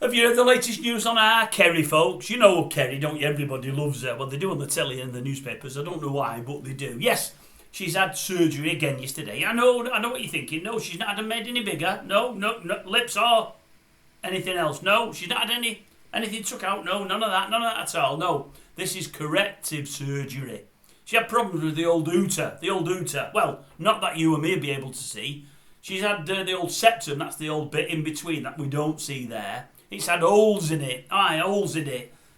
Have you heard the latest news on our Kerry, folks? You know Kerry, don't you? Everybody loves her. Well, they do on the telly and the newspapers. I don't know why, but they do. Yes, she's had surgery again yesterday. I know what you're thinking. No, she's not had them made any bigger. No, lips or anything else. No, she's not had anything took out. No, none of that at all. No, this is corrective surgery. She had problems with the old ooter. Well, not that you and me would be able to see. She's had the old septum, that's the old bit in between that we don't see there. It's had holes in it.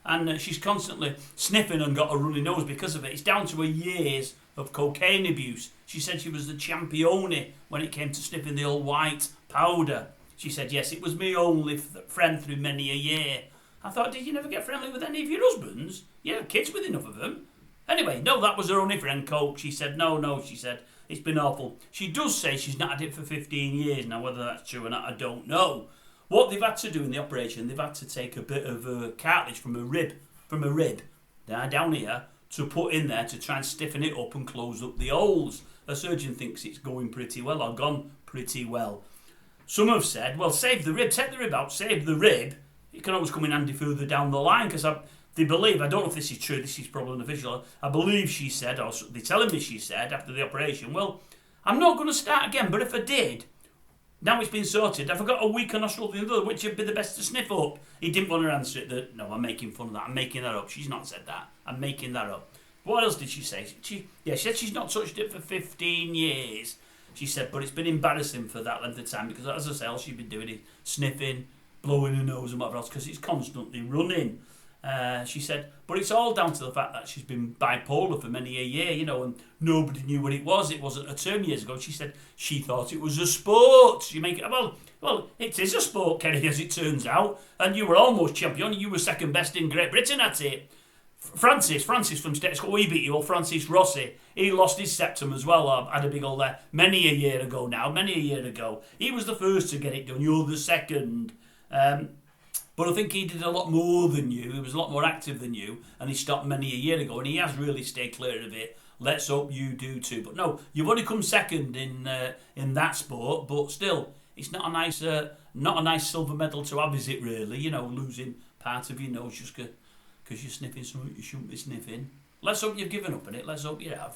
And she's constantly sniffing and got a runny nose because of it. It's down to her years of cocaine abuse. She said she was the champione when it came to sniffing the old white powder. She said, yes, it was me only friend through many a year. I thought, did you never get friendly with any of your husbands? You have kids with enough of them. Anyway, no, that was her only friend, Coke. She said, no, she said, it's been awful. She does say she's not had it for 15 years. Now, whether that's true or not, I don't know. What they've had to do in the operation, they've had to take a bit of cartilage from a rib down here, to put in there to try and stiffen it up and close up the holes. A surgeon thinks it's going pretty well, or gone pretty well. Some have said, well, save the rib, take the rib out, save the rib. It can always come in handy further down the line, because they believe, I don't know if this is true, this is probably unofficial, I believe she said, or they're telling me she said after the operation, well, I'm not going to start again, but if I did, now it's been sorted, have I got a weaker nostril than the other, which would be the best to sniff up? He didn't want to answer it, no, I'm making fun of that, I'm making that up. She's not said that, I'm making that up. What else did she say? She said she's not touched it for 15 years. She said, but it's been embarrassing for that length of time, because as I say, all she's been doing is sniffing, blowing her nose and whatever else, because it's constantly running. She said, but it's all down to the fact that she's been bipolar for many a year, and nobody knew what it was. It wasn't a term years ago. She said she thought it was a sport. You make it, well, it is a sport, Kerry, as it turns out. And you were almost champion. You were second best in Great Britain at it. Francis from State School, he beat you, or Francis Rossi. He lost his septum as well. Had a big old there many a year ago. He was the first to get it done. You're the second. But I think he did a lot more than you. He was a lot more active than you, and he stopped many a year ago, and he has really stayed clear of it. Let's hope you do too. But no, you've only come second in that sport, but still, it's not a nice silver medal to have, is it really? Losing part of your nose just because you're sniffing something you shouldn't be sniffing. Let's hope you've given up on it. Let's hope you have.